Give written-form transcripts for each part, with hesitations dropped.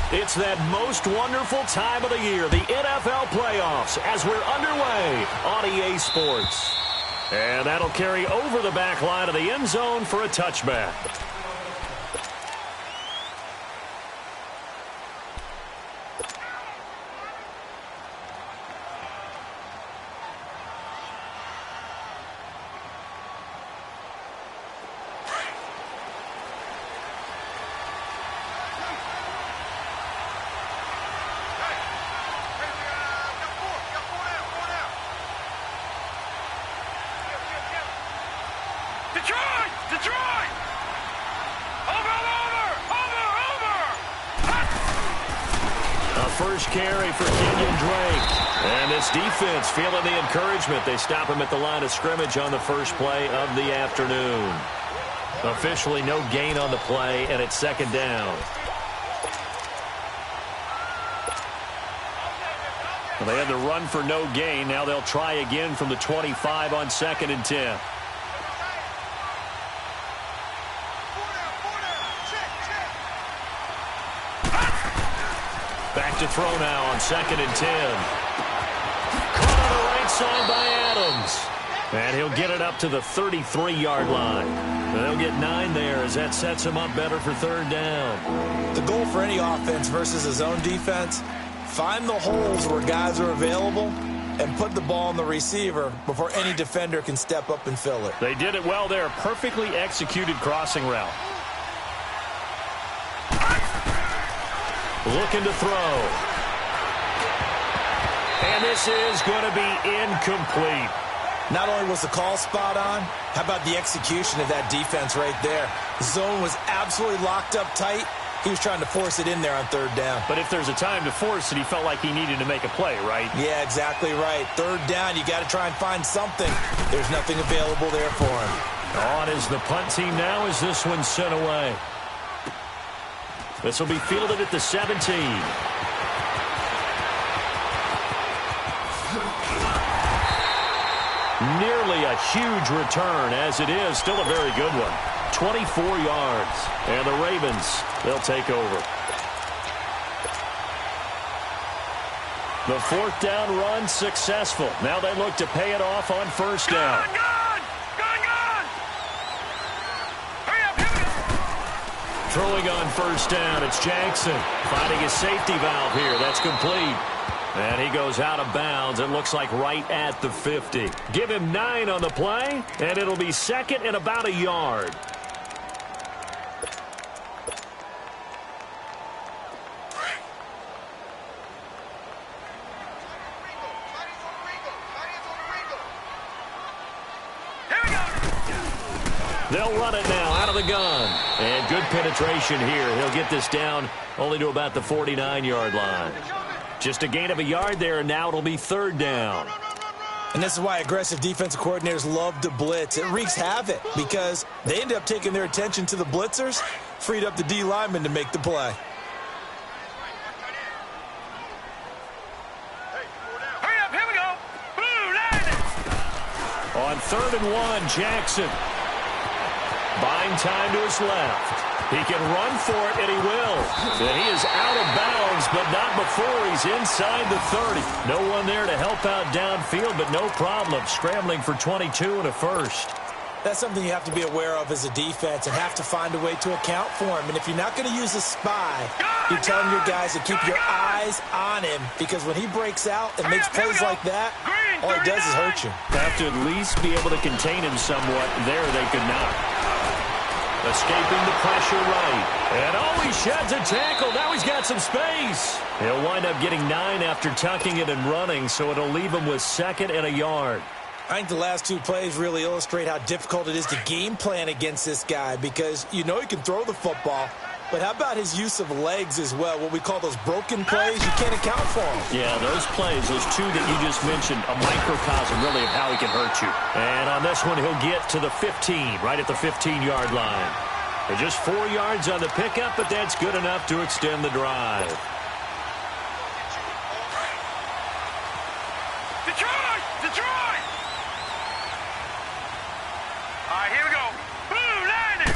It's that most wonderful time of the year, the NFL playoffs, as we're underway on EA Sports. And that'll carry over the back line of the end zone for a touchback. Detroit! Over! A first carry for Kenyon Drake. And this defense feeling the encouragement. They stop him at the line of scrimmage on the first play of the afternoon. Officially no gain on the play, and it's second down. Well, they had the run for no gain. Now they'll try again from the 25 on 2nd and 10. Back to throw now on 2nd and 10. Caught on the right side by Adams. And he'll get it up to the 33-yard line. They'll get 9 there as that sets him up better for third down. The goal for any offense versus a zone defense, find the holes where guys are available and put the ball on the receiver before any defender can step up and fill it. They did it well there. Perfectly executed crossing route. Looking to throw. And this is going to be incomplete. Not only was the call spot on, how about the execution of that defense right there? The zone was absolutely locked up tight. He was trying to force it in there on third down. But if there's a time to force it, he felt like he needed to make a play, right? Yeah, exactly right. Third down, you got to try and find something. There's nothing available there for him. On is the punt team now as this one's sent away. This will be fielded at the 17. Nearly a huge return, as it is. Still a very good one. 24 yards. And the Ravens, they'll take over. The fourth down run successful. Now they look to pay it off on first down. Gone! Hurry up! Throwing on first down, it's Jackson. Finding his safety valve here. That's complete. And he goes out of bounds. It looks like right at the 50. Give him 9 on the play, and it'll be second and about a yard. They'll run it now out of the gun. And good penetration here. He'll get this down only to about the 49-yard line. Just a gain of a yard there, and now it'll be third down. And this is why aggressive defensive coordinators love to blitz. It wreaks havoc because they end up taking their attention to the blitzers, freed up the D lineman to make the play. Hurry up, here we go! Blue, landing! On 3rd and 1, Jackson. Buying time to his left. He can run for it, and he will. And he is out of bounds, but not before he's inside the 30. No one there to help out downfield, but no problem. Scrambling for 22 and a first. That's something you have to be aware of as a defense and have to find a way to account for him. And if you're not going to use a spy, you're telling your guys to keep your eyes on him, because when he breaks out and makes plays like that, all he does is hurt you. Have to at least be able to contain him somewhat. There they could not. Escaping the pressure right. And he sheds a tackle. Now he's got some space. He'll wind up getting 9 after tucking it and running, so it'll leave him with 2nd and a yard. I think the last 2 plays really illustrate how difficult it is to game plan against this guy, because you know he can throw the football, but how about his use of legs as well? What we call those broken plays, you can't account for them. Yeah, those plays, those 2 that you just mentioned, a microcosm really of how he can hurt you. And on this one, he'll get to the 15, right at the 15-yard line. They're just 4 yards on the pickup, but that's good enough to extend the drive. Detroit! All right, here we go. Blue, landing!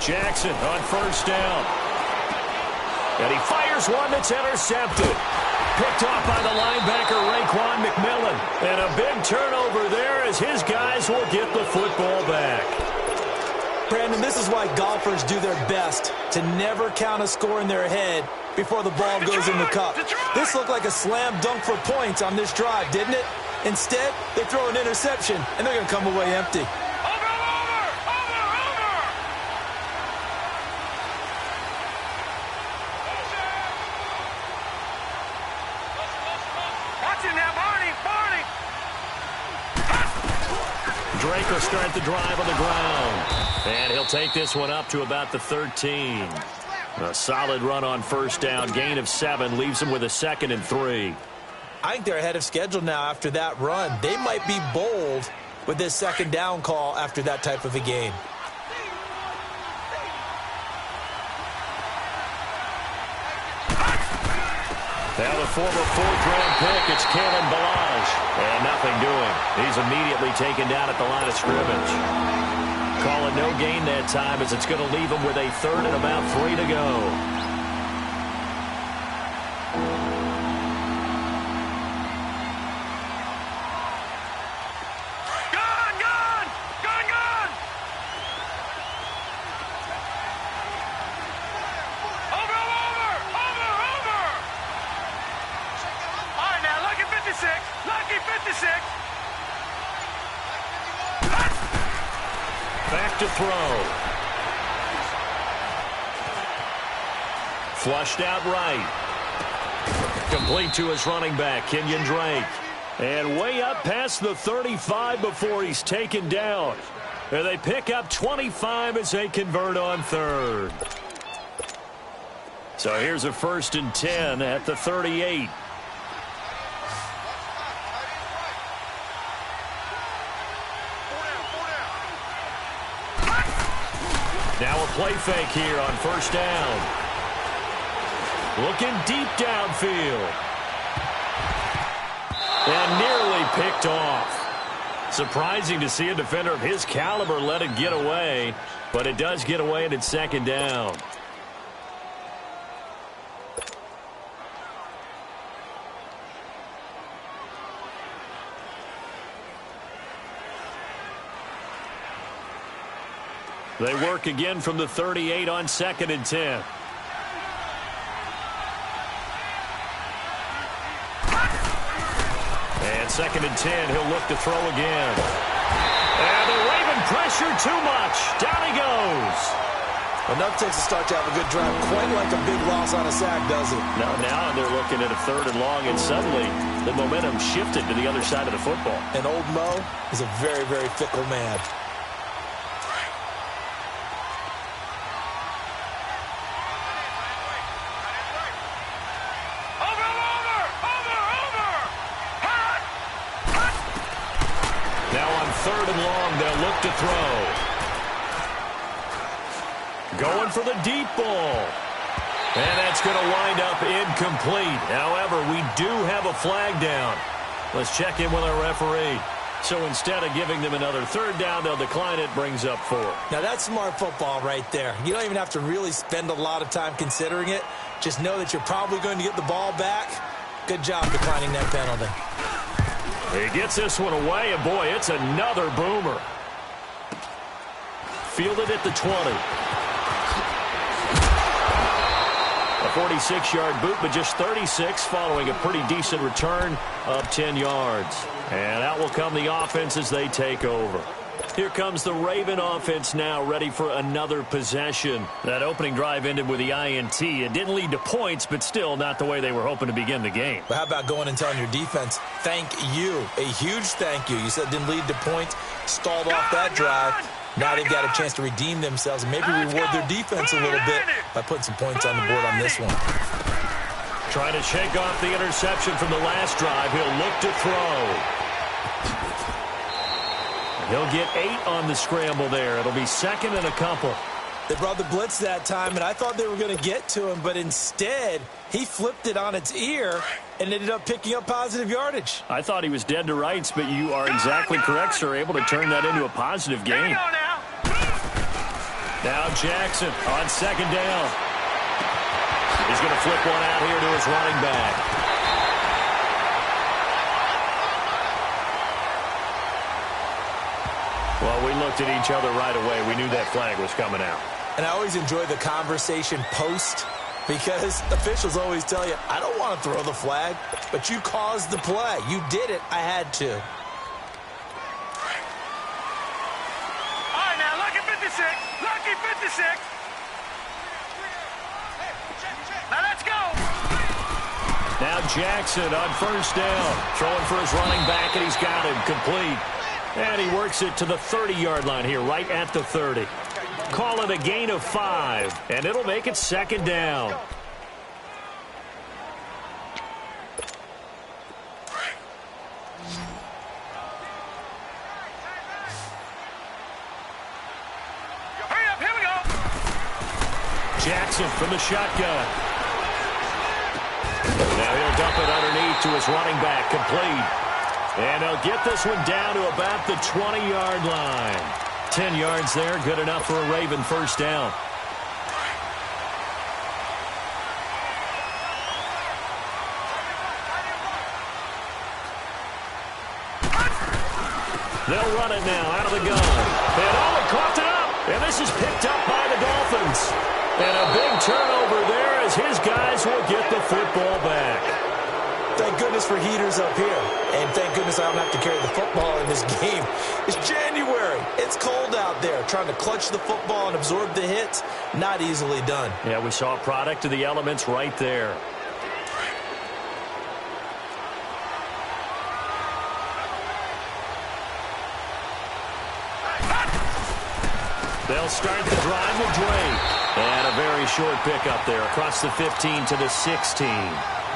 Jackson on first down. And he fires one that's intercepted. Picked off by the linebacker, Raekwon McMillan. And a big turnover there as his guys will get the football back. Brandon, this is why golfers do their best to never count a score in their head before the ball goes in the cup. This looked like a slam dunk for points on this drive, didn't it? Instead, they throw an interception, and they're going to come away empty. Drake will start the drive on the ground. And he'll take this one up to about the 13. A solid run on first down. Gain of 7 leaves him with a 2nd and 3. I think they're ahead of schedule now after that run. They might be bold with this 2nd down call after that type of a game. Now the former 4th-round pick, it's Kalen Ballage. And nothing doing. He's immediately taken down at the line of scrimmage. Call it no gain that time as it's going to leave him with a 3rd and about 3 to go. Back to throw. Flushed out right. Complete to his running back, Kenyon Drake. And way up past the 35 before he's taken down. And they pick up 25 as they convert on 3rd. So here's a 1st and 10 at the 38. Now a play fake here on first down. Looking deep downfield. And nearly picked off. Surprising to see a defender of his caliber let it get away, but it does get away and it's 2nd down. They work again from the 38 on 2nd and 10. And 2nd and 10, he'll look to throw again. And the Raven pressure too much. Down he goes. Enough takes a start to have a good drive. Quite like a big loss on a sack, does it? Now they're looking at a 3rd and long, and suddenly the momentum shifted to the other side of the football. And old Mo is a very, very fickle man. To throw. Going for the deep ball. And that's going to wind up incomplete. However, we do have a flag down. Let's check in with our referee. So instead of giving them another 3rd down, they'll decline it, brings up 4. Now that's smart football right there. You don't even have to really spend a lot of time considering it. Just know that you're probably going to get the ball back. Good job declining that penalty. He gets this one away, and boy, it's another boomer. Fielded at the 20. A 46-yard boot, but just 36 following a pretty decent return of 10 yards. And out will come the offense as they take over. Here comes the Raven offense now, ready for another possession. That opening drive ended with the INT. It didn't lead to points, but still not the way they were hoping to begin the game. But how about going and telling your defense, thank you, a huge thank you. You said it didn't lead to points, stalled off that drive. Now they've got a chance to redeem themselves and maybe reward their defense a little bit by putting some points on the board on this one. Trying to shake off the interception from the last drive. He'll look to throw. He'll get 8 on the scramble there. It'll be 2nd and a couple. They brought the blitz that time, and I thought they were going to get to him, but instead he flipped it on its ear and ended up picking up positive yardage. I thought he was dead to rights, but you are exactly correct, sir. Able to turn that into a positive gain. Now Jackson on 2nd down. He's He's going to flip one out here to his running back. Well, we looked at each other right away. We knew that flag was coming out. And I always enjoy the conversation post because officials always tell you, I don't want to throw the flag, but you caused the play. You did it. I had to. All right, now, lucky 56. Lucky 56. Now, let's go. Now Jackson on first down. Throwing for his running back, and he's got him complete. And he works it to the 30-yard line here, right at the 30. Call it a gain of 5, and it'll make it second down. Hurry up, here we go. Jackson from the shotgun. Now he'll dump it underneath to his running back, complete. And they'll get this one down to about the 20-yard line. 10 yards there, good enough for a Raven first down. They'll run it now out of the gun. And Owen coughed it up. And this is picked up by the Dolphins. And a big turnover there as his guys will get the football back. Thank goodness for heaters up here. And thank goodness I don't have to carry the football in this game. It's January. It's cold out there. Trying to clutch the football and absorb the hits, not easily done. Yeah, we saw a product of the elements right there. They'll start the drive with Drake. And a very short pickup there across the 15 to the 16.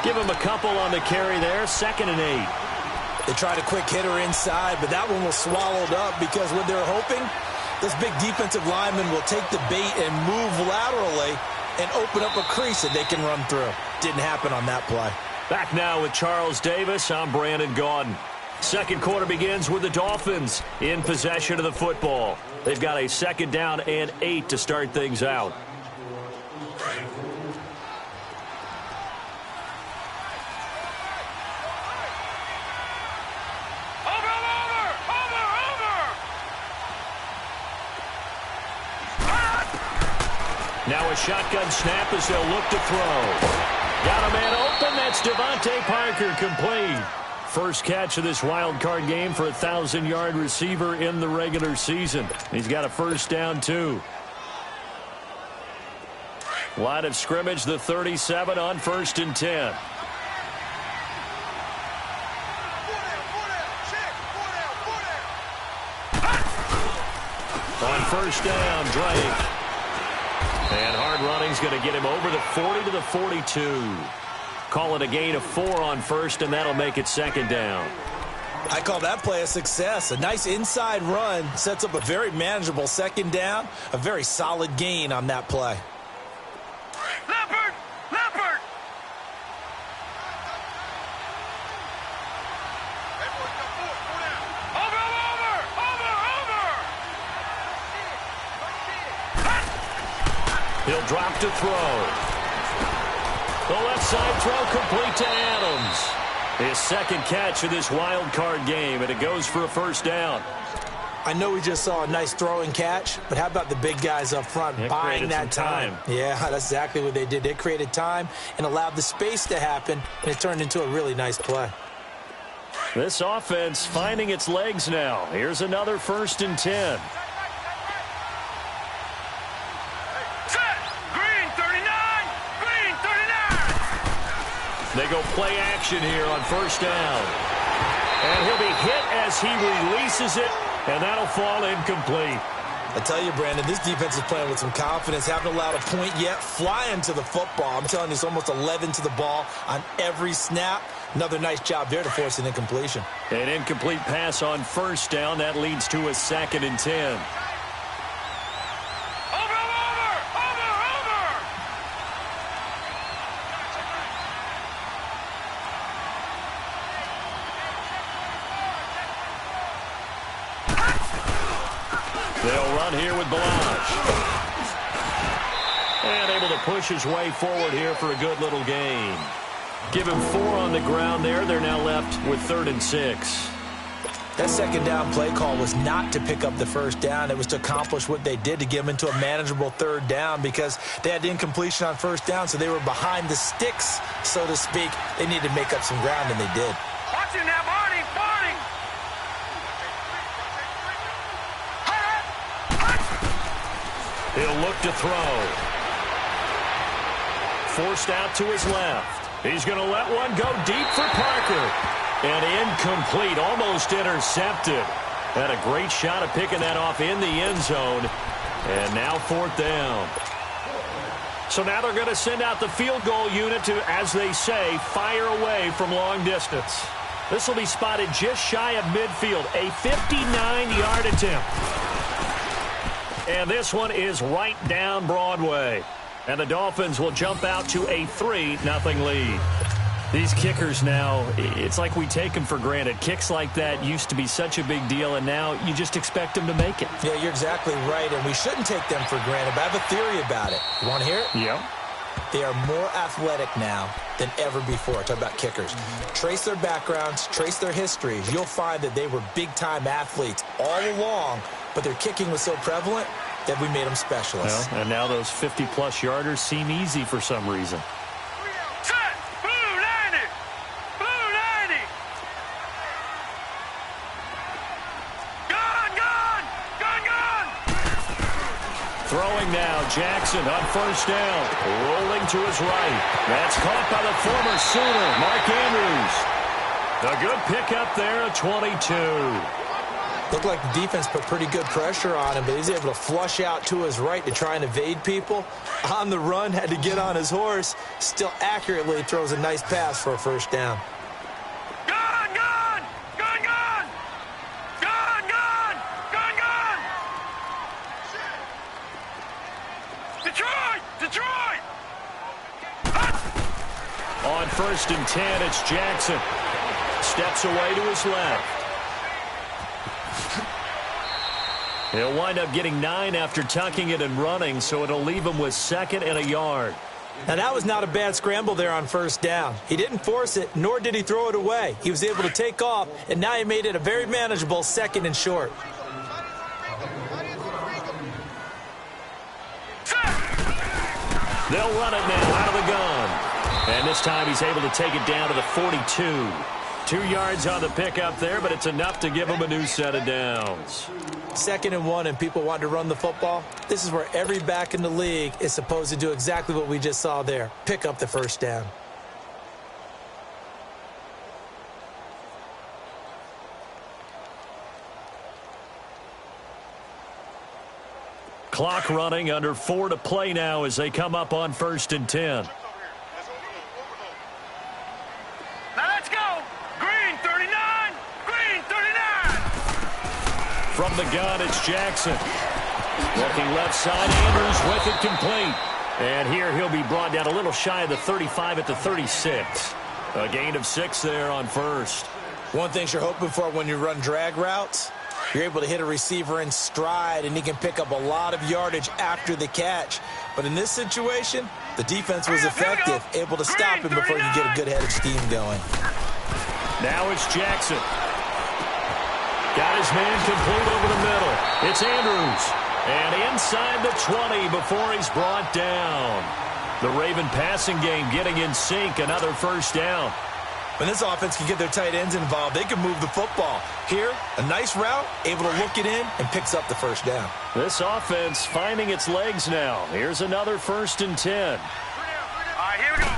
Give him a couple on the carry there, 2nd and 8. They tried a quick hitter inside, but that one was swallowed up because what they're hoping, this big defensive lineman will take the bait and move laterally and open up a crease that they can run through. Didn't happen on that play. Back now with Charles Davis. I'm Brandon Gaudin. Second quarter begins with the Dolphins in possession of the football. They've got a 2nd down and 8 to start things out. Now a shotgun snap as they'll look to throw. Got a man open. That's Devontae Parker, complete. First catch of this wild card game for a 1,000-yard receiver in the regular season. He's got a first down, too. Line of scrimmage, the 37 on 1st and 10. On first down, Drake. And hard running's going to get him over the 40 to the 42. Call it a gain of 4 on first, and that'll make it 2nd down. I call that play a success. A nice inside run sets up a very manageable 2nd down. A very solid gain on that play. Leopard! Leopard! Over! He'll drop to throw. The left side throw complete to Adams. His 2nd catch of this wild card game, and it goes for a first down. I know we just saw a nice throwing catch, but how about the big guys up front buying that time? Yeah, that's exactly what they did. They created time and allowed the space to happen, and it turned into a really nice play. This offense finding its legs now. Here's another 1st and 10. They go play action here on first down. And he'll be hit as he releases it, and that'll fall incomplete. I tell you, Brandon, this defense is playing with some confidence. Haven't allowed a point yet. Flying to the football. I'm telling you, it's almost 11 to the ball on every snap. Another nice job there to force an incompletion. An incomplete pass on first down. That leads to a 2nd and 10. They'll run here with Balazs. And able to push his way forward here for a good little gain. Give him 4 on the ground there. They're now left with 3rd and 6. That second down play call was not to pick up the first down. It was to accomplish what they did, to get them into a manageable 3rd down, because they had incompletion on first down, so they were behind the sticks, so to speak. They needed to make up some ground, and they did. Watch him now, Barney! Barney! He'll look to throw. Forced out to his left. He's going to let one go deep for Parker. And incomplete, almost intercepted. Had a great shot at picking that off in the end zone. And now 4th down. So now they're going to send out the field goal unit to, as they say, fire away from long distance. This will be spotted just shy of midfield, a 59-yard attempt. And this one is right down Broadway. And the Dolphins will jump out to a 3-0 lead. These kickers now, it's like we take them for granted. Kicks like that used to be such a big deal, and now you just expect them to make it. Yeah, you're exactly right, and we shouldn't take them for granted, but I have a theory about it. You want to hear it? Yeah. They are more athletic now than ever before. Talk about kickers. Trace their backgrounds, trace their histories. You'll find that they were big-time athletes all along, but their kicking was so prevalent that we made them specialists. Well, and now those 50-plus yarders seem easy for some reason. Throwing now, Jackson on first down, rolling to his right. That's caught by the former Sooner, Mark Andrews. A good pickup there at 22. Looked like the defense put pretty good pressure on him, but he's able to flush out to his right to try and evade people. On the run, had to get on his horse. Still accurately throws a nice pass for a first down. On 1st and 10, it's Jackson. Steps away to his left. He'll wind up getting 9 after tucking it and running, so it'll leave him with 2nd and a yard. Now, that was not a bad scramble there on first down. He didn't force it, nor did he throw it away. He was able to take off, and now he made it a very manageable 2nd and short. They'll run it now out of the gun. And this time he's able to take it down to the 42. 2 yards on the pickup there, but it's enough to give him a new set of downs. 2nd and 1, and people want to run the football. This is where every back in the league is supposed to do exactly what we just saw there. Pick up the first down. Clock running, under 4 to play now as they come up on 1st and 10. From the gun, it's Jackson. Looking left side, Andrews with it complete. And here he'll be brought down a little shy of the 35 at the 36. A gain of 6 there on 1st. One thing you're hoping for when you run drag routes, you're able to hit a receiver in stride, and he can pick up a lot of yardage after the catch. But in this situation, the defense was effective, able to stop him before you get a good head of steam going. Now it's Jackson. Got his man complete over the middle. It's Andrews. And inside the 20 before he's brought down. The Raven passing game getting in sync. Another first down. When this offense can get their tight ends involved, they can move the football. Here, a nice route, able to look it in, and picks up the first down. This offense finding its legs now. Here's another 1st and 10. All right, here we go.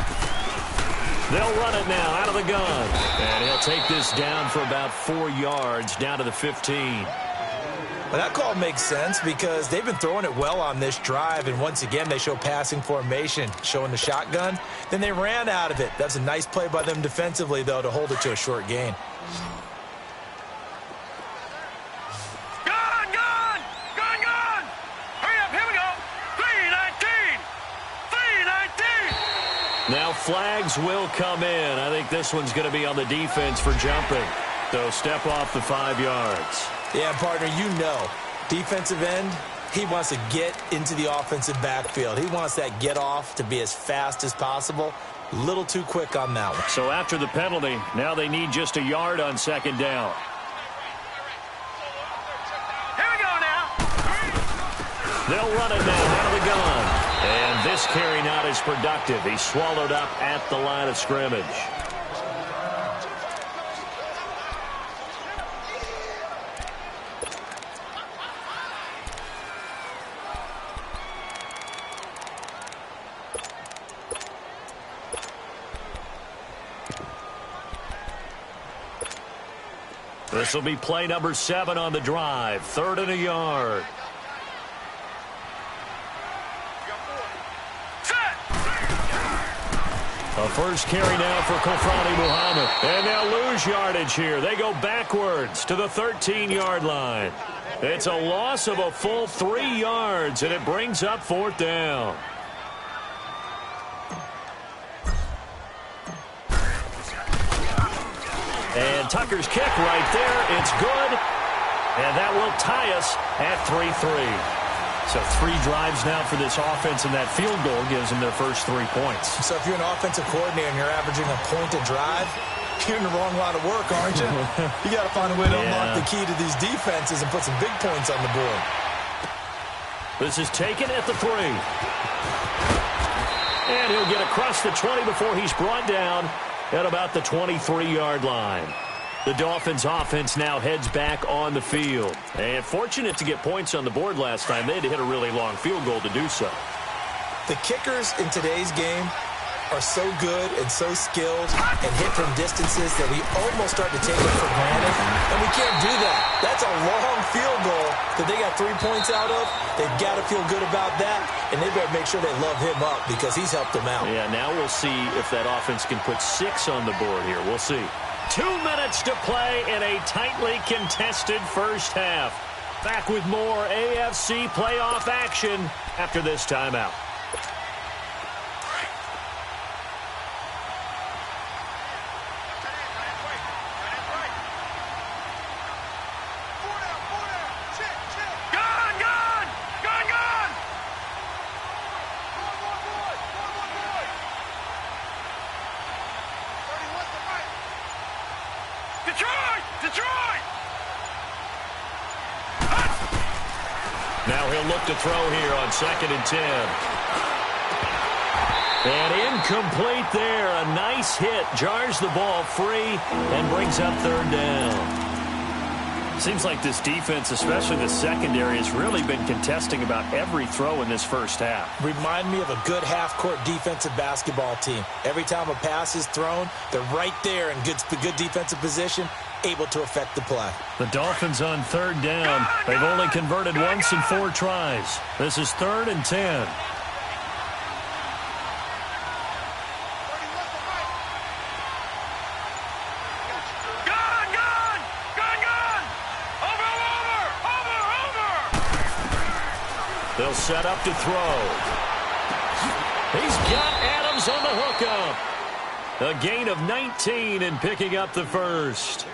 They'll run it now out of the gun. And he'll take this down for about 4 yards, down to the 15. Well, that call makes sense because they've been throwing it well on this drive, and once again they show passing formation, showing the shotgun. Then they ran out of it. That's a nice play by them defensively, though, to hold it to a short gain. Now flags will come in. I think this one's going to be on the defense for jumping. So step off the 5 yards. Yeah, partner, you know, defensive end, He wants to get into the offensive backfield. He wants that get off to be as fast as possible. A little too quick on that one. So after the penalty, now they need just a yard on second down. Here we go now. They'll run it now out of the gun. And this carry not as productive. He's swallowed up at the line of scrimmage. This will be play number 7 on the drive. 3rd and a yard. A first carry now for Kofrani Muhammad. And they'll lose yardage here. They go backwards to the 13-yard line. It's a loss of a full 3 yards, and it brings up 4th down. And Tucker's kick right there. It's good. And that will tie us at 3-3. So 3 drives now for this offense, and that field goal gives them their first 3 points. So if you're an offensive coordinator and you're averaging a point a drive, you're in the wrong line of work, aren't you? You got to find a way to unlock the key to these defenses and put some big points on the board. This is taken at the 3. And he'll get across the 20 before he's brought down at about the 23-yard line. The Dolphins offense now heads back on the field. And fortunate to get points on the board last time. They had to hit a really long field goal to do so. The kickers in today's game are so good and so skilled and hit from distances that we almost start to take it for granted. And we can't do that. That's a long field goal that they got 3 points out of. They've got to feel good about that, and they better make sure they love him up because he's helped them out. Yeah, now we'll see if that offense can put 6 on the board here. We'll see. 2 minutes to play in a tightly contested first half. Back with more AFC playoff action after this timeout. Now he'll look to throw here on 2nd and 10. And incomplete there. A nice hit. Jars the ball free and brings up 3rd down. Seems like this defense, especially the secondary, has really been contesting about every throw in this first half. Remind me of a good half-court defensive basketball team. Every time a pass is thrown, they're right there in good defensive position, able to affect the play. The Dolphins on 3rd down. They've only converted once in 4 tries. This is 3rd and 10. They'll set up to throw. He's got Adams on the hookup. A gain of 19 and picking up the first.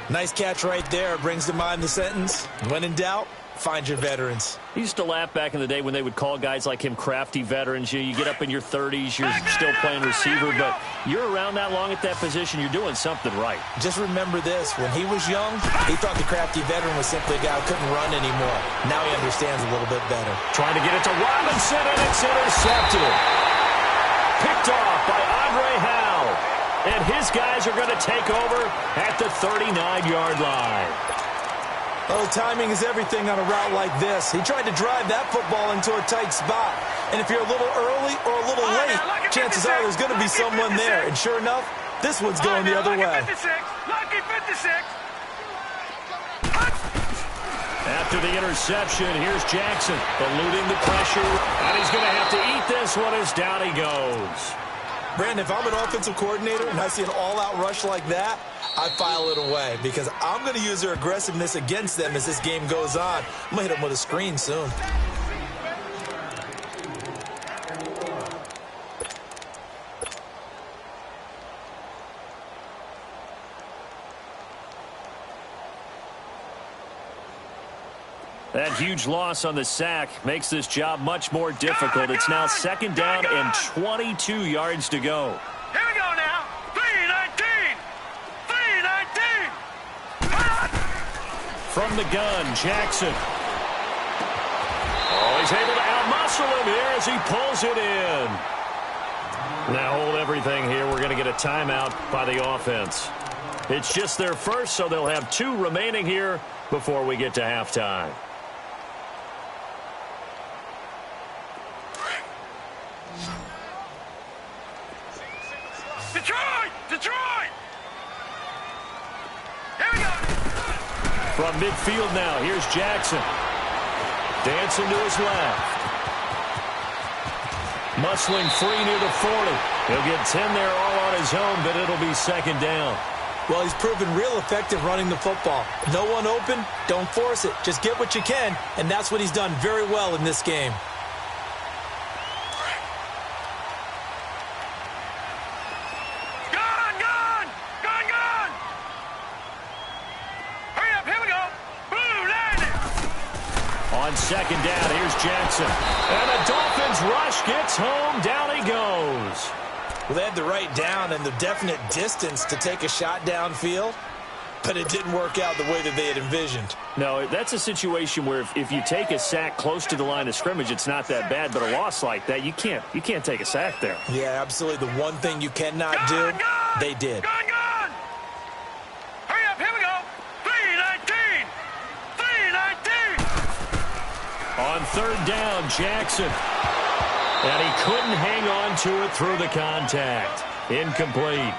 Nice catch right there. Brings to mind the sentence, when in doubt, find your veterans. I used to laugh back in the day when they would call guys like him crafty veterans. You get up in your 30s, you're still playing receiver, but you're around that long at that position, you're doing something right. Just remember this. When he was young, he thought the crafty veteran was simply a guy who couldn't run anymore. Now he understands a little bit better. Trying to get it to Robinson, and it's intercepted. Picked off by Andre Howe. And his guys are going to take over at the 39-yard line. Oh, timing is everything on a route like this. He tried to drive that football into a tight spot. And if you're a little early or a little late, chances are there's going to be someone there. And sure enough, this one's going the other way. Lucky 56. After the interception, here's Jackson eluding the pressure. And he's going to have to eat this one as down he goes. Brandon, if I'm an offensive coordinator and I see an all-out rush like that, I file it away because I'm going to use their aggressiveness against them as this game goes on. I'm going to hit them with a screen soon. That huge loss on the sack makes this job much more difficult. It's now second down and 22 yards to go. Here we go now. 3-19. 3-19. From the gun, Jackson. Oh, he's able to outmuscle him here as he pulls it in. Now hold everything here. We're going to get a timeout by the offense. It's just their first, so they'll have 2 remaining here before we get to halftime. Detroit! Detroit! Here we go! From midfield now, here's Jackson. Dancing to his left. Muscling free near the 40. He'll get 10 there all on his own, but it'll be second down. Well, he's proven real effective running the football. No one open, don't force it. Just get what you can, and that's what he's done very well in this game. Gone! Gone! Gone! Gone! Hurry up, here we go! Blue, land it! On second down, here's Jackson. And the Dolphins rush gets home. Down he goes. Well, they had the right down and the definite distance to take a shot downfield, but it didn't work out the way that they had envisioned. No, that's a situation where if you take a sack close to the line of scrimmage, it's not that bad. But a loss like that, you can't take a sack there. Yeah, absolutely. The one thing you cannot do, they did. Gone! Gone! Hurry up, here we go! 3-19! 3-19! On third down, Jackson. And he couldn't hang on to it through the contact. Incomplete.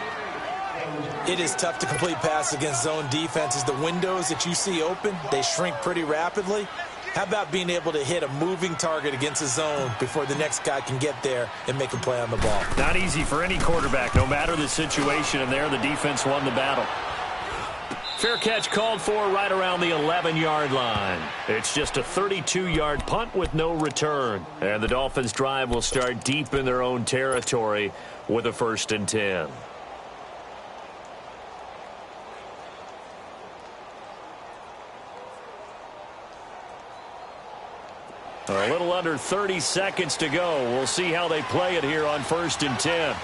It is tough to complete passes against zone defenses. The windows that you see open, they shrink pretty rapidly. How about being able to hit a moving target against a zone before the next guy can get there and make a play on the ball? Not easy for any quarterback, no matter the situation, and there the defense won the battle. Fair catch called for right around the 11-yard line. It's just a 32-yard punt with no return. And the Dolphins' drive will start deep in their own territory with a 1st and 10. A little under 30 seconds to go. We'll see how they play it here on 1st and 10.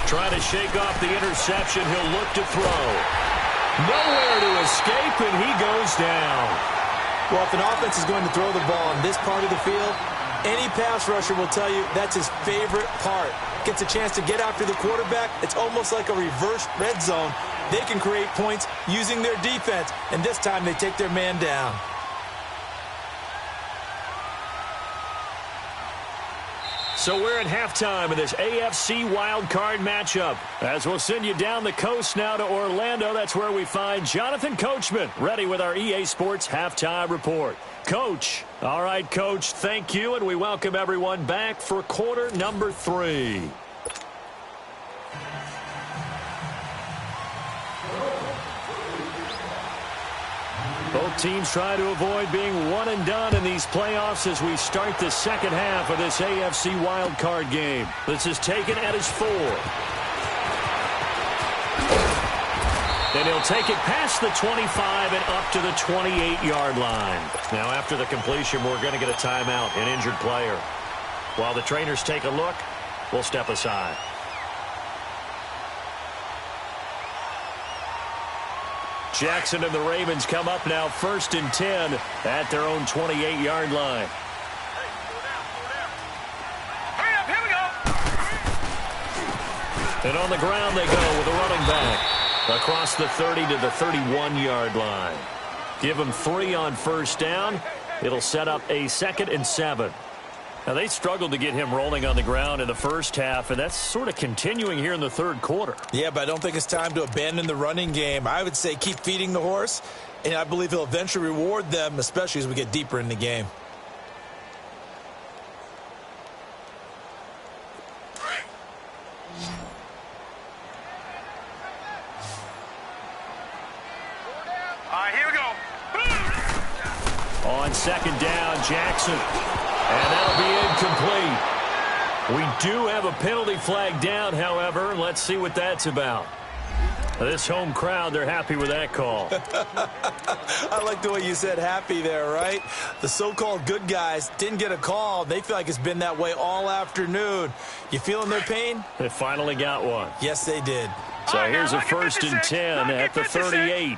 Trying to shake off the interception. He'll look to throw. Nowhere to escape, and he goes down. Well, if an offense is going to throw the ball on this part of the field, any pass rusher will tell you that's his favorite part. Gets a chance to get after the quarterback. It's almost like a reverse red zone. They can create points using their defense, and this time they take their man down. So we're at halftime of this AFC wildcard matchup. As we'll send you down the coast now to Orlando, that's where we find Jonathan Coachman, ready with our EA Sports halftime report. Coach. All right, Coach, thank you, and we welcome everyone back for quarter number 3. Both teams try to avoid being one and done in these playoffs as we start the second half of this AFC wildcard game. This is taken at his 4. Then he'll take it past the 25 and up to the 28-yard line. Now after the completion, we're going to get a timeout, an injured player. While the trainers take a look, we'll step aside. Jackson and the Ravens come up now 1st and 10 at their own 28-yard line. Hurry up, here we go! And on the ground they go with a running back across the 30 to the 31-yard line. Give them 3 on 1st down. It'll set up a 2nd and 7. Now, they struggled to get him rolling on the ground in the first half, and that's sort of continuing here in the third quarter. Yeah, but I don't think it's time to abandon the running game. I would say keep feeding the horse, and I believe he'll eventually reward them, especially as we get deeper in the game. All right, here we go. On 2nd down, Jackson. And that'll be incomplete. We do have a penalty flag down, however. Let's see what that's about. This home crowd, they're happy with that call. I like the way you said happy there, right? The so-called good guys didn't get a call. They feel like it's been that way all afternoon. You feeling their pain? They finally got one. Yes, they did. So here's a 1st and 10 at the 38.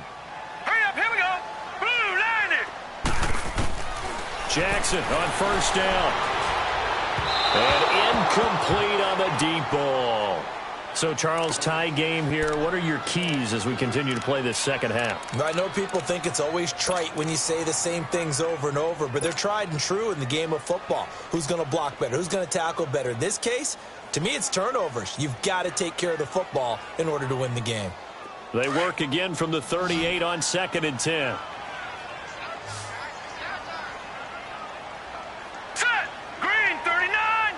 Hurry up, here we go. Blue, line it. Jackson on 1st down. And incomplete on the deep ball. So, Charles, tie game here. What are your keys as we continue to play this second half? I know people think it's always trite when you say the same things over and over, but they're tried and true in the game of football. Who's going to block better? Who's going to tackle better? In this case, to me, it's turnovers. You've got to take care of the football in order to win the game. They work again from the 38 on 2nd and 10. Set. Green, 39.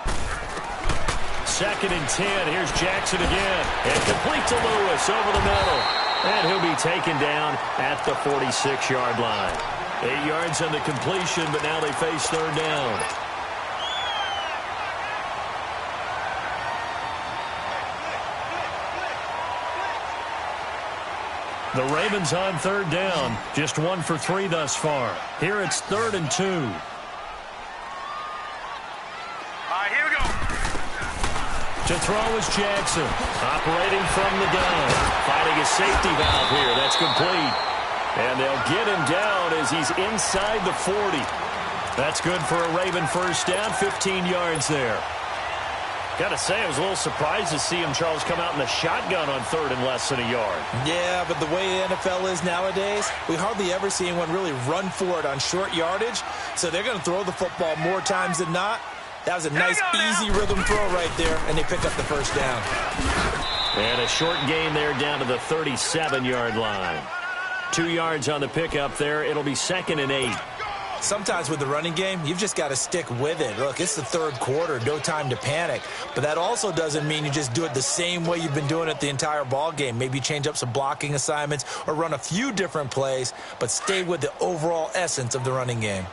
2nd and 10. Here's Jackson again. And complete to Lewis over the middle. And he'll be taken down at the 46-yard line. 8 yards on the completion, but now they face 3rd down. The Ravens on 3rd down. Just 1 for 3 thus far. Here it's 3rd and 2. All right, here we go. To throw is Jackson. Operating from the gun. Finding a safety valve here. That's complete. And they'll get him down as he's inside the 40. That's good for a Raven 1st down. 15 yards there. Got to say, I was a little surprised to see him, Charles, come out in the shotgun on 3rd and less than a yard. Yeah, but the way the NFL is nowadays, we hardly ever see anyone really run for it on short yardage. So they're going to throw the football more times than not. That was a nice, easy rhythm throw right there, and they pick up the 1st down. And a short gain there down to the 37-yard line. 2 yards on the pickup there. It'll be 2nd and 8. Sometimes with the running game, you've just got to stick with it. Look, it's the 3rd quarter, no time to panic. But that also doesn't mean you just do it the same way you've been doing it the entire ball game. Maybe change up some blocking assignments or run a few different plays, but stay with the overall essence of the running game.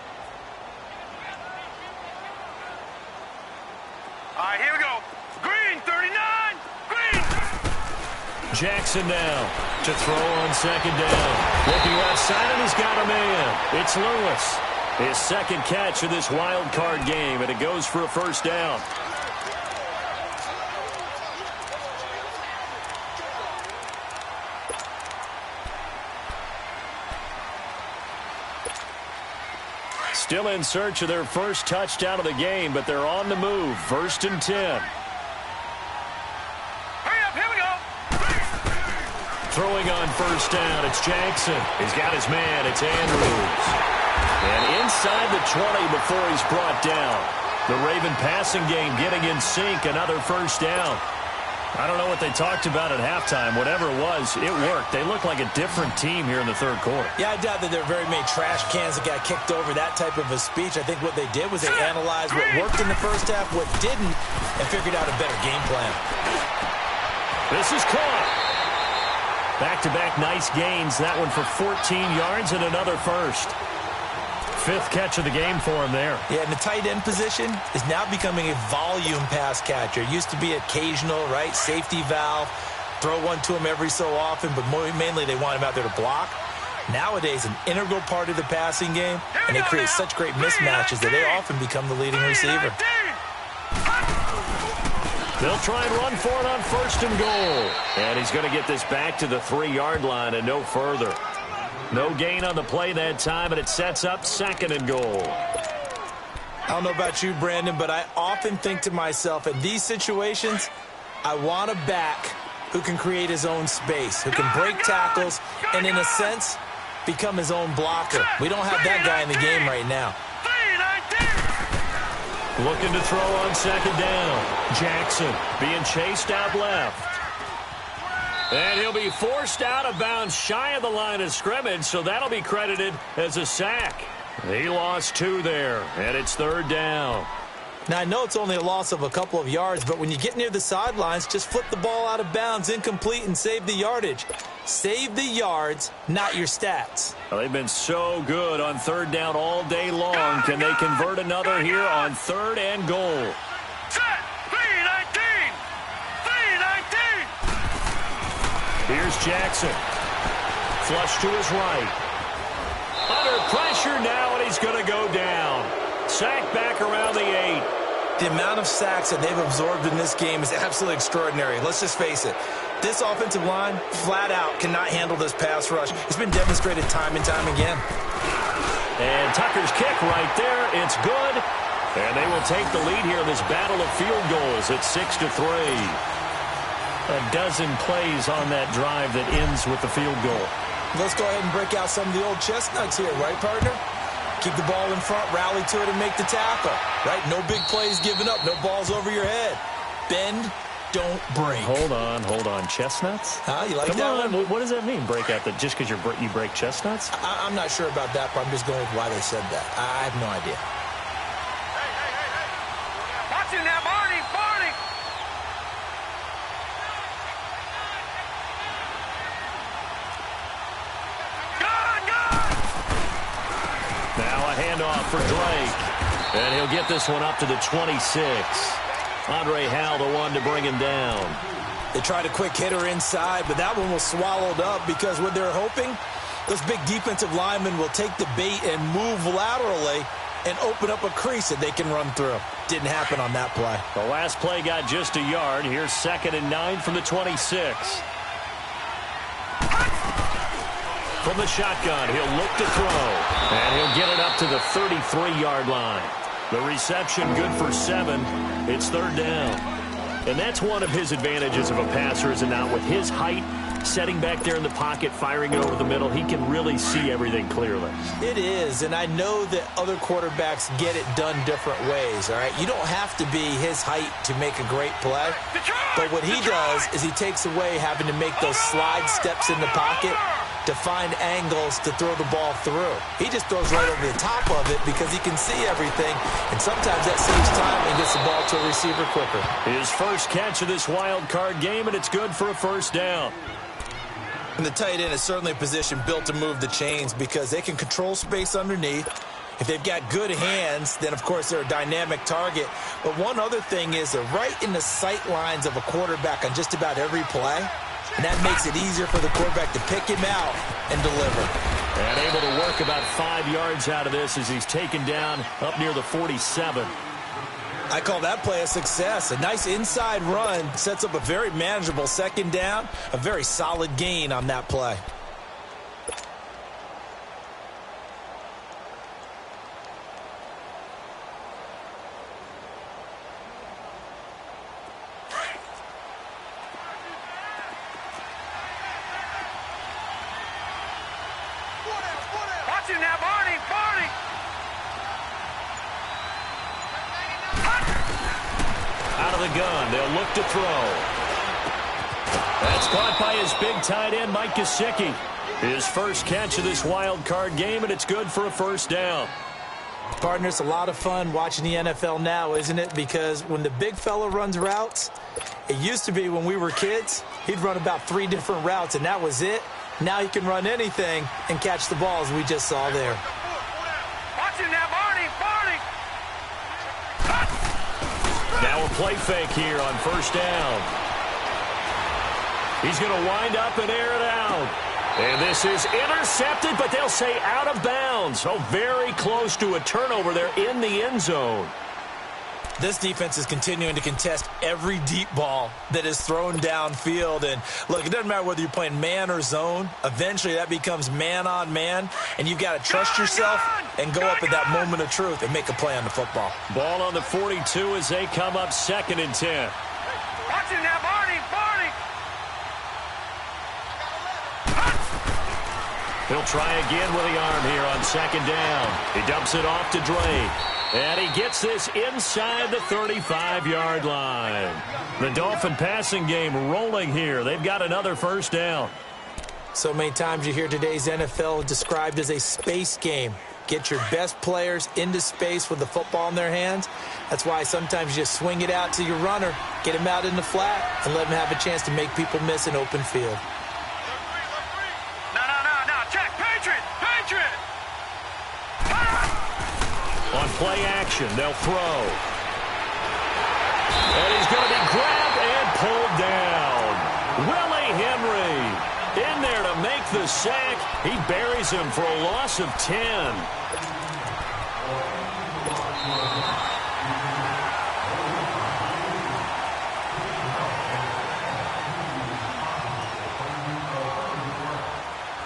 All right, here we go. Green, 39. Green. Jackson now to throw on 2nd down. Looking outside, and he's got a man. It's Lewis. His 2nd catch of this wild card game, and it goes for a 1st down. Still in search of their first touchdown of the game, but they're on the move. 1st and 10. Hurry up, here we go. Throwing on 1st down, it's Jackson. He's got his man, it's Andrews. And inside the 20 before he's brought down. The Raven passing game getting in sync, another 1st down. I don't know what they talked about at halftime. Whatever it was, it worked. They look like a different team here in the 3rd quarter. Yeah, I doubt that there are very many trash cans that got kicked over, that type of a speech. I think what they did was they analyzed what worked in the 1st half, what didn't, and figured out a better game plan. This is caught. Back-to-back nice gains. That one for 14 yards and another 1st. 5th catch of the game for him there. Yeah, and the tight end position is now becoming a volume pass catcher. It used to be occasional, right? Safety valve. Throw one to him every so often, but mainly they want him out there to block. Nowadays, an integral part of the passing game, and they create such great mismatches that they often become the leading receiver. They'll try and run for it on 1st and goal. And he's going to get this back to the 3-yard line and no further. No gain on the play that time, and it sets up 2nd and goal. I don't know about you, Brandon, but I often think to myself, in these situations, I want a back who can create his own space, who can break tackles, and in a sense, become his own blocker. We don't have that guy in the game right now. Looking to throw on 2nd down. Jackson being chased out left. And he'll be forced out of bounds shy of the line of scrimmage, so that'll be credited as a sack. He lost 2 there, and it's 3rd down. Now, I know it's only a loss of a couple of yards, but when you get near the sidelines, just flip the ball out of bounds, incomplete, and save the yardage. Save the yards, not your stats. Well, they've been so good on 3rd down all day long. Can they convert another here on 3rd and goal? Set. 3-19. 3-19. Here's Jackson. Flush to his right. Under pressure now, and he's going to go down. Sacked back around the 8. The amount of sacks that they've absorbed in this game is absolutely extraordinary. Let's just face it. This offensive line, flat out, cannot handle this pass rush. It's been demonstrated time and time again. And Tucker's kick right there. It's good. And they will take the lead here in this battle of field goals at 6-3. A dozen plays on that drive that ends with the field goal. Let's go ahead and break out some of the old chestnuts here, right, partner? Keep the ball in front, rally to it, and make the tackle, right? No big plays given up, no balls over your head. Bend, don't break. Hold on. Chestnuts? You like Come that on. one? What does that mean, break out? That just because you break chestnuts? I'm not sure about that, but I'm just going with why they said that. I have no idea. Watch it now, Barney! Barney! Now a handoff for Drake. And he'll get this one up to the 26. Andre Howell, the one to bring him down. They tried a quick hitter inside, but that one was swallowed up because what they're hoping, those big defensive linemen will take the bait and move laterally and open up a crease that they can run through. Didn't happen on that play. The last play got just a yard. Here's 2nd and 9 from the 26. From the shotgun, he'll look to throw. And he'll get it up to the 33-yard line. The reception good for 7. It's 3rd down. And that's one of his advantages of a passer, is it not? With his height, setting back there in the pocket, firing it over the middle, he can really see everything clearly. It is, and I know that other quarterbacks get it done different ways, all right? You don't have to be his height to make a great play. But what he does is he takes away having to make those slide steps in the pocket to find angles to throw the ball through. He just throws right over the top of it because he can see everything, and sometimes that saves time and gets the ball to a receiver quicker. His first catch of this wild card game, and it's good for a 1st down. And the tight end is certainly a position built to move the chains because they can control space underneath. If they've got good hands, then, of course, they're a dynamic target. But one other thing is they're right in the sight lines of a quarterback on just about every play. And that makes it easier for the quarterback to pick him out and deliver. And able to work about 5 yards out of this as he's taken down up near the 47. I call that play a success. A nice inside run sets up a very manageable 2nd down, a very solid gain on that play. Watch it now, Barney! Barney! Out of the gun, they'll look to throw. That's caught by his big tight end, Mike Gesicki. His first catch of this wild card game, and it's good for a 1st down. Partner, it's a lot of fun watching the NFL now, isn't it? Because when the big fella runs routes, it used to be when we were kids, he'd run about 3 different routes, and that was it. Now he can run anything and catch the ball, as we just saw there. Watch it now, Barney! Barney! Now a play fake here on 1st down. He's going to wind up and air it out. And this is intercepted, but they'll say out of bounds. So very close to a turnover there in the end zone. This defense is continuing to contest every deep ball that is thrown downfield. And, look, it doesn't matter whether you're playing man or zone. Eventually, that becomes man-on-man, and you've got to trust yourself and go up at that moment of truth and make a play on the football. Ball on the 42 as they come up 2nd and 10. Watch it now, Barney! Barney! He'll try again with the arm here on 2nd down. He dumps it off to Drake. And he gets this inside the 35-yard line. The Dolphin passing game rolling here. They've got another 1st down. So many times you hear today's NFL described as a space game. Get your best players into space with the football in their hands. That's why sometimes you just swing it out to your runner, get him out in the flat, and let him have a chance to make people miss an open field. No. Check. Patriot! Patriot! On play action, they'll throw. And he's going to be grabbed and pulled down. Willie Henry. In there to make the sack. He buries him for a loss of 10.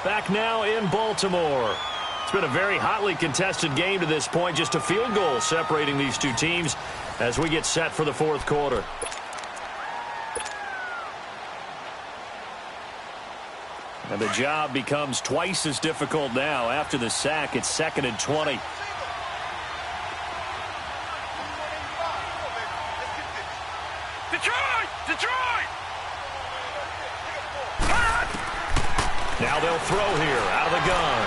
Back now in Baltimore. It's been a very hotly contested game to this point. Just a field goal separating these two teams as we get set for the fourth quarter. And the job becomes twice as difficult now. After the sack, it's 2nd and 20. Detroit! Detroit! Now they'll throw here out of the gun.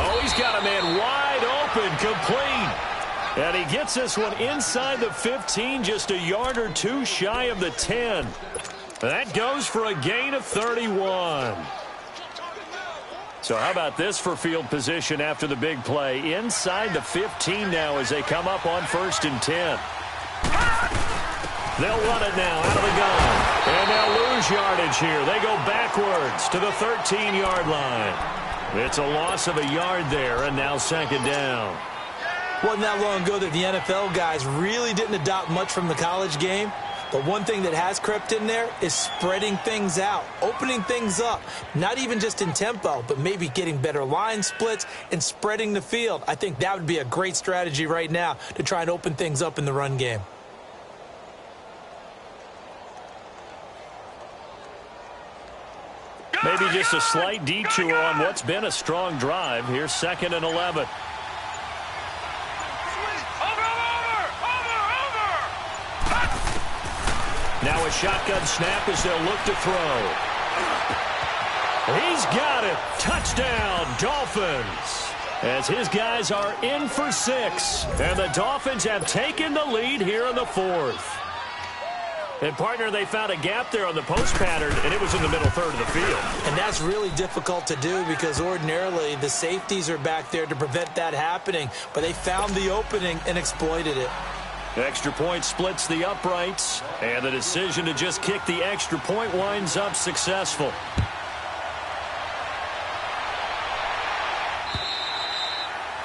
Oh, he's got a man wide open, complete. And he gets this one inside the 15, just a yard or two shy of the 10. That goes for a gain of 31. So how about this for field position after the big play? Inside the 15 now as they come up on 1st and 10. They'll run it now out of the gun. And they'll lose yardage here. They go backwards to the 13-yard line. It's a loss of a yard there, and now 2nd down. Wasn't that long ago that the NFL guys really didn't adopt much from the college game. But one thing that has crept in there is spreading things out, opening things up, not even just in tempo, but maybe getting better line splits and spreading the field. I think that would be a great strategy right now to try and open things up in the run game. Maybe just a slight detour on what's been a strong drive. Here's 2nd and 11. Now a shotgun snap as they'll look to throw. He's got it. Touchdown, Dolphins. As his guys are in for 6. And the Dolphins have taken the lead here in the 4th. And, partner, they found a gap there on the post pattern, and it was in the middle third of the field. And that's really difficult to do because ordinarily the safeties are back there to prevent that happening. But they found the opening and exploited it. Extra point splits the uprights, and the decision to just kick the extra point winds up successful.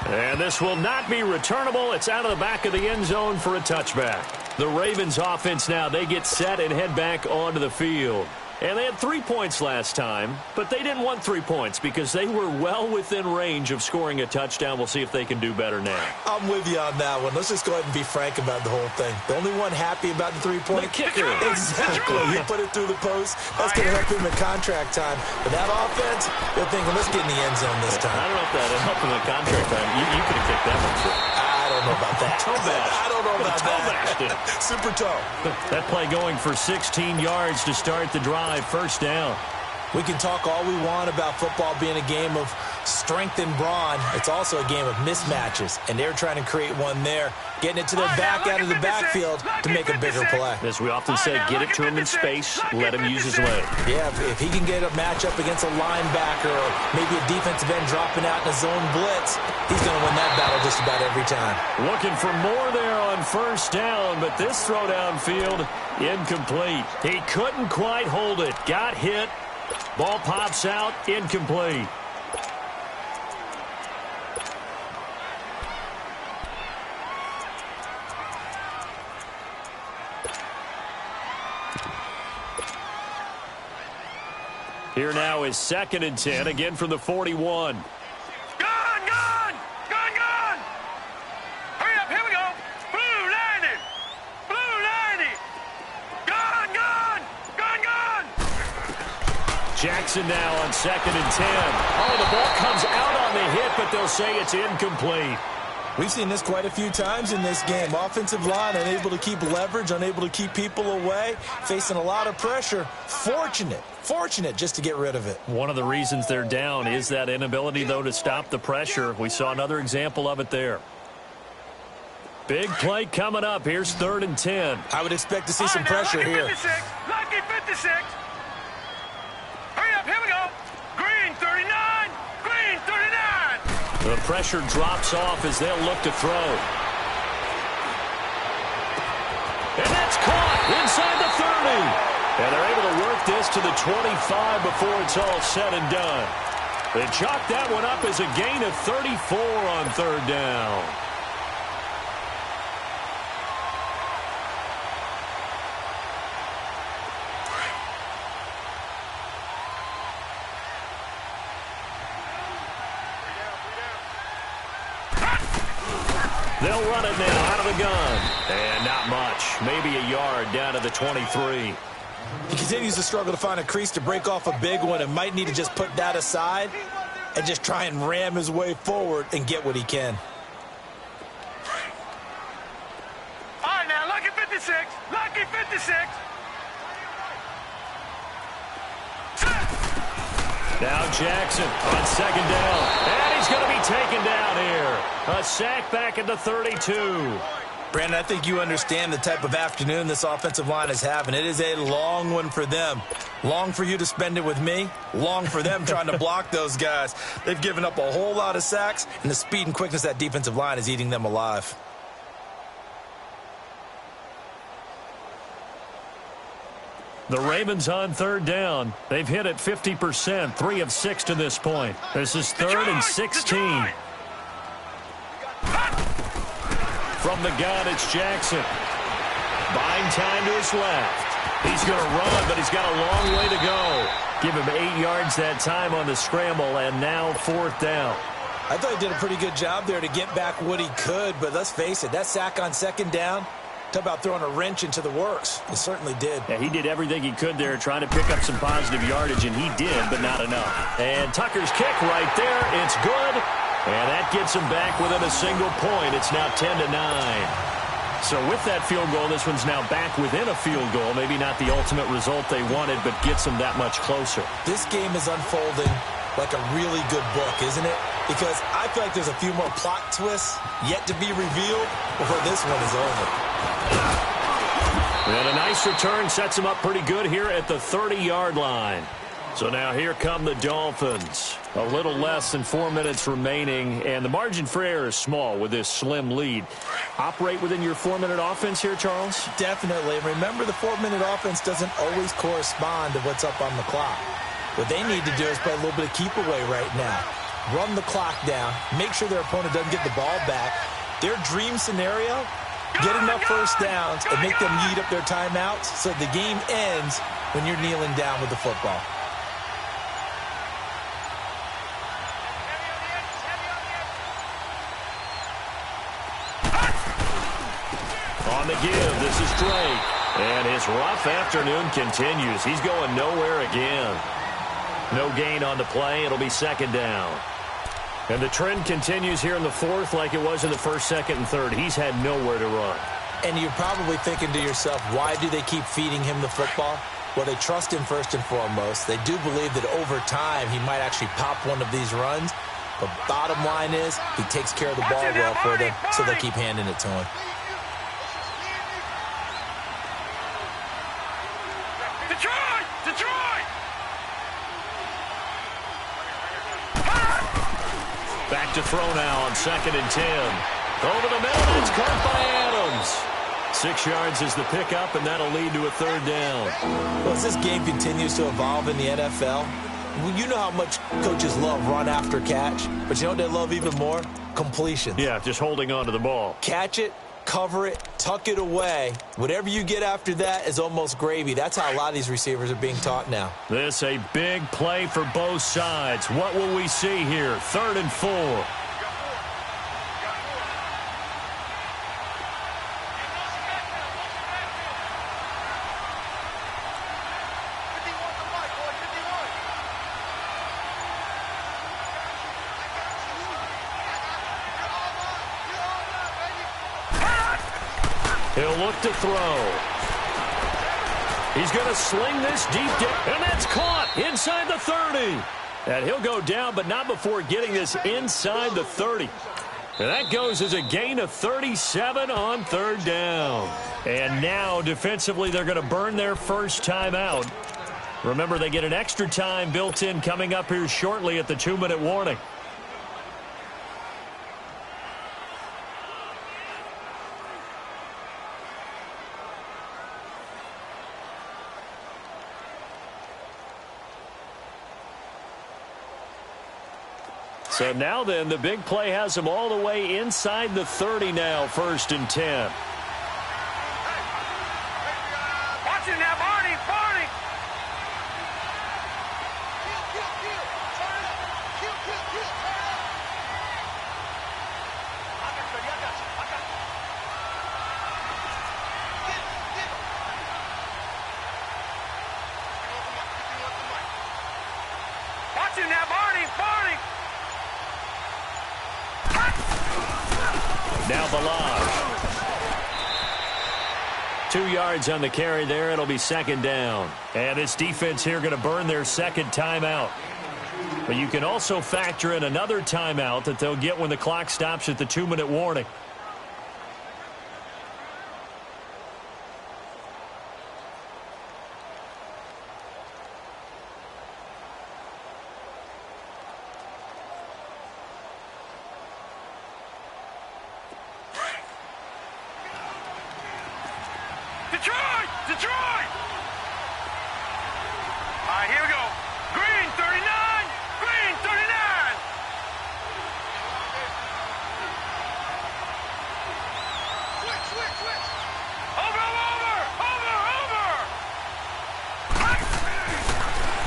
And this will not be returnable. It's out of the back of the end zone for a touchback. The Ravens offense now, they get set and head back onto the field. And they had 3 points last time, but they didn't want 3 points because they were well within range of scoring a touchdown. We'll see if they can do better now. I'm with you on that one. Let's just go ahead and be frank about the whole thing. The only one happy about the 3-point kicker. Exactly. You put it through the post. That's going to help him in contract time. But that offense, they're thinking, let's get in the end zone this time. I don't know if that helped him in contract time. You could have kicked that one too. I don't know about that. I don't know about that. Super toe. That play going for 16 yards to start the drive. 1st down. We can talk all we want about football being a game of strength and brawn. It's also a game of mismatches, and they're trying to create one there, getting it to their back out of the backfield to make a bigger play. As we often say, get it to him in space, let him use his leg. Yeah, if he can get a matchup against a linebacker or maybe a defensive end dropping out in a zone blitz, he's going to win that battle just about every time. Looking for more there on 1st down, but this throw downfield, incomplete. He couldn't quite hold it. Got hit. Ball pops out, incomplete. Here now is 2nd and 10, again from the 41. Hurry up, here we go. Blue 90. Blue 90. Jackson now on 2nd and 10. Oh, the ball comes out on the hit, but they'll say it's incomplete. We've seen this quite a few times in this game. Offensive line unable to keep leverage, unable to keep people away, facing a lot of pressure. Fortunate just to get rid of it. One of the reasons they're down is that inability, though, to stop the pressure. We saw another example of it there. Big play coming up. Here's 3rd and 10. I would expect to see some pressure here. 56. Lucky 56. Hurry up, here we go. Green 39. Green 39. The pressure drops off as they'll look to throw. And that's caught inside the 30. And they're able to work this to the 25 before it's all said and done. They chalk that one up as a gain of 34 on third down. They'll run it now out of the gun. And not much. Maybe a yard down to the 23. He continues to struggle to find a crease to break off a big one and might need to just put that aside and just try and ram his way forward and get what he can. All right, now, lucky 56. Lucky 56. Now Jackson on second down. And he's going to be taken down here. A sack back at the 32. Brandon, I think you understand the type of afternoon this offensive line is having. It is a long one for them. Long for you to spend it with me. Long for them trying to block those guys. They've given up a whole lot of sacks, and the speed and quickness of that defensive line is eating them alive. The Ravens on third down. They've hit it 50%, 3 of 6 to this point. This is third and 16. From the gun, it's Jackson. Buying time to his left. He's going to run, but he's got a long way to go. Give him 8 yards that time on the scramble, and now fourth down. I thought he did a pretty good job there to get back what he could, but let's face it, that sack on second down, talk about throwing a wrench into the works. It certainly did. Yeah, he did everything he could there trying to pick up some positive yardage, and he did, but not enough. And Tucker's kick right there. It's good. And that gets him back within a single point. It's now 10-9. So with that field goal, this one's now back within a field goal. Maybe not the ultimate result they wanted, but gets them that much closer. This game is unfolding like a really good book, isn't it? Because I feel like there's a few more plot twists yet to be revealed before this one is over. And a nice return sets him up pretty good here at the 30-yard line. So now here come the Dolphins. A little less than 4 minutes remaining, and the margin for error is small with this slim lead. Operate within your 4-minute offense here, Charles? Definitely. Remember, the 4-minute offense doesn't always correspond to what's up on the clock. What they need to do is play a little bit of keep away right now. Run the clock down. Make sure their opponent doesn't get the ball back. Their dream scenario, get enough first downs and make them eat up their timeouts so the game ends when you're kneeling down with the football. On the give, this is Drake. And his rough afternoon continues. He's going nowhere again. No gain on the play. It'll be second down. And the trend continues here in the fourth like it was in the first, second, and third. He's had nowhere to run. And you're probably thinking to yourself, why do they keep feeding him the football? Well, they trust him first and foremost. They do believe that over time he might actually pop one of these runs. But bottom line is he takes care of the ball well for them, so they keep handing it to him. Back to throw now on 2nd and 10. Over the middle, and it's caught by Adams. 6 yards is the pickup, and that'll lead to a third down. Well, as this game continues to evolve in the NFL, you know how much coaches love run after catch, but you know what they love even more? Completion. Yeah, just holding on to the ball. Catch it, cover it, tuck it away. Whatever you get after that is almost gravy. That's how a lot of these receivers are being taught now. This a big play for both sides. What will we see here? 3rd and 4. He'll look to throw. He's going to sling this deep down, and that's caught inside the 30. And he'll go down, but not before getting this inside the 30. And that goes as a gain of 37 on third down. And now, defensively, they're going to burn their first timeout. Remember, they get an extra time built in coming up here shortly at the 2-minute warning. So now then, the big play has him all the way inside the 30 now, 1st and 10. Watch it now, Barney, Barney. Watch it now, Barney, Barney. Now Balaj. 2 yards on the carry there. It'll be 2nd down. And this defense here going to burn their 2nd timeout. But you can also factor in another timeout that they'll get when the clock stops at the 2-minute warning. Detroit! Detroit! All right, here we go. Green, 39. Green, 39. Switch. Over.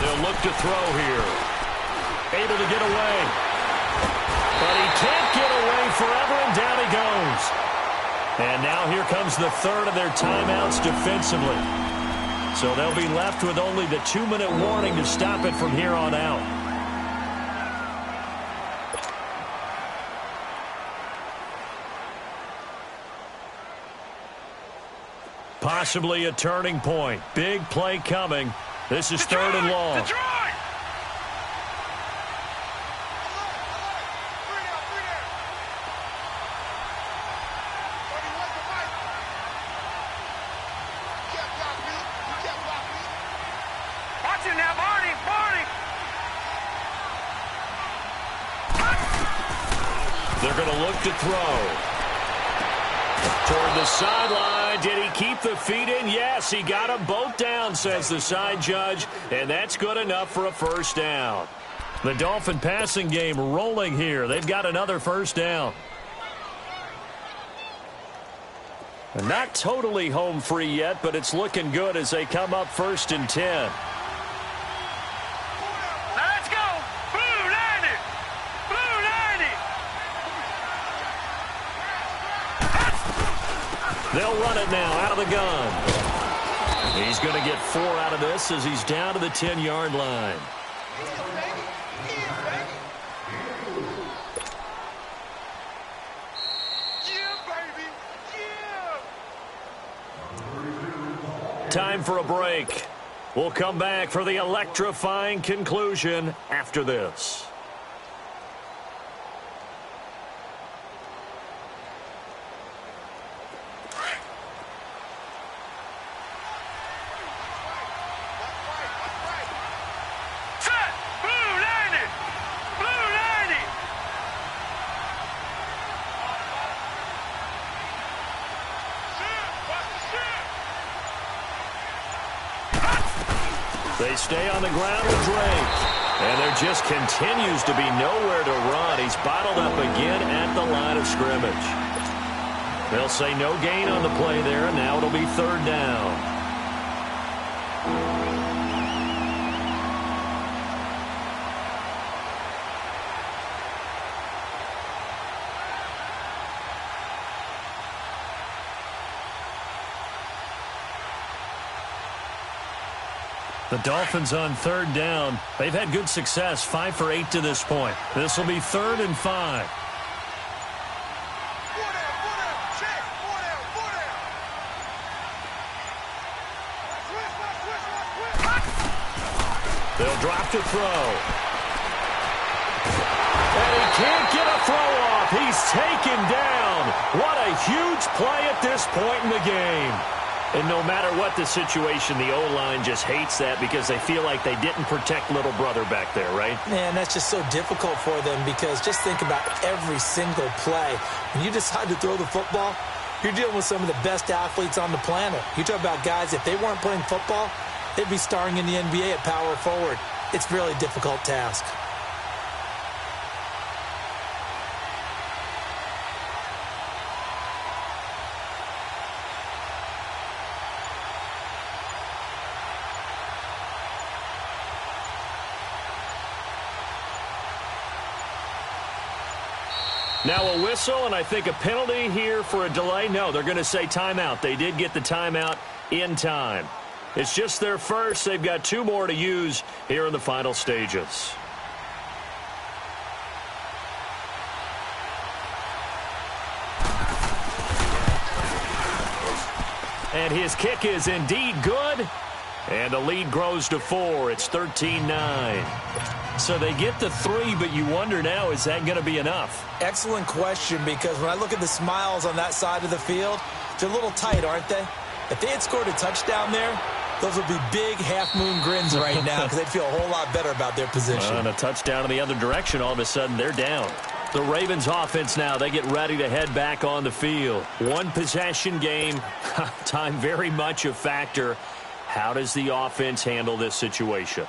They'll look to throw here. Able to get away. But he can't get away forever, and down he goes. And now here comes the 3rd of their timeouts defensively. So they'll be left with only the 2-minute warning to stop it from here on out. Possibly a turning point. Big play coming. This is Detroit, 3rd and long. Detroit! Watch it now, Barney, Barney. They're going to look to throw. Toward the sideline. Did he keep the feet in? Yes, he got them both down, says the side judge, and that's good enough for a 1st down. The Dolphin passing game rolling here. They've got another 1st down. And not totally home free yet, but it's looking good as they come up 1st and 10. Let's go. Blue 90. Blue 90. They'll run it now out of the gun. He's going to get 4 out of this as he's down to the 10-yard line. Time for a break. We'll come back for the electrifying conclusion after this. Set. Blue 90. Blue 90. They stay on the ground with Drake. And there just continues to be nowhere to run. He's bottled up again at the line of scrimmage. They'll say no gain on the play there, and now it'll be 3rd down. The Dolphins on 3rd down. They've had good success, 5 for 8 to this point. This will be 3rd and 5. They'll drop to throw. And he can't get a throw off. He's taken down. What a huge play at this point in the game. And no matter what the situation, the O-line just hates that because they feel like they didn't protect little brother back there, right? Man, that's just so difficult for them because just think about every single play. When you decide to throw the football, you're dealing with some of the best athletes on the planet. You talk about guys, if they weren't playing football, they'd be starring in the NBA at power forward. It's a really difficult task. Now a whistle, and I think a penalty here for a delay. No, they're going to say timeout. They did get the timeout in time. It's just their first. They've got 2 more to use here in the final stages. And his kick is indeed good. And the lead grows to 4. It's 13-9. So they get the 3, but you wonder now, is that going to be enough? Excellent question, because when I look at the smiles on that side of the field, they're a little tight, aren't they? If they had scored a touchdown there, those would be big half-moon grins right now because they'd feel a whole lot better about their position. And a touchdown in the other direction, all of a sudden they're down. The Ravens offense now, they get ready to head back on the field. 1 possession game, time very much a factor. How does the offense handle this situation?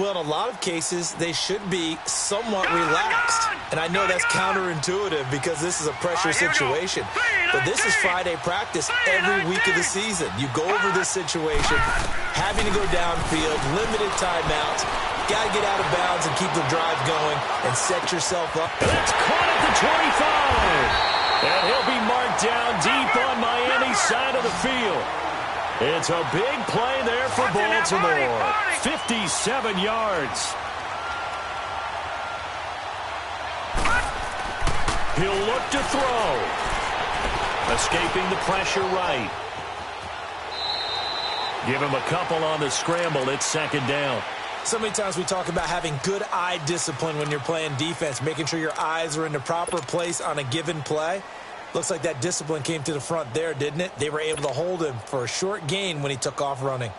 Well, in a lot of cases, they should be somewhat relaxed. And I know that's counterintuitive because this is a pressure situation. But this is Friday practice every week of the season. You go over this situation, having to go downfield, limited timeouts, got to get out of bounds and keep the drive going and set yourself up. That's caught at the 25. And he'll be marked down deep on Miami's side of the field. It's a big play there for Baltimore. 57 yards. He'll look to throw. Escaping the pressure right. Give him a couple on the scramble. It's 2nd down. So many times we talk about having good eye discipline when you're playing defense, making sure your eyes are in the proper place on a given play. Looks like that discipline came to the front there, didn't it? They were able to hold him for a short gain when he took off running.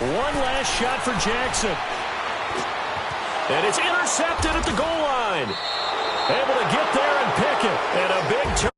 One last shot for Jackson. And it's intercepted at the goal line. Able to get there and pick it. And a big turn.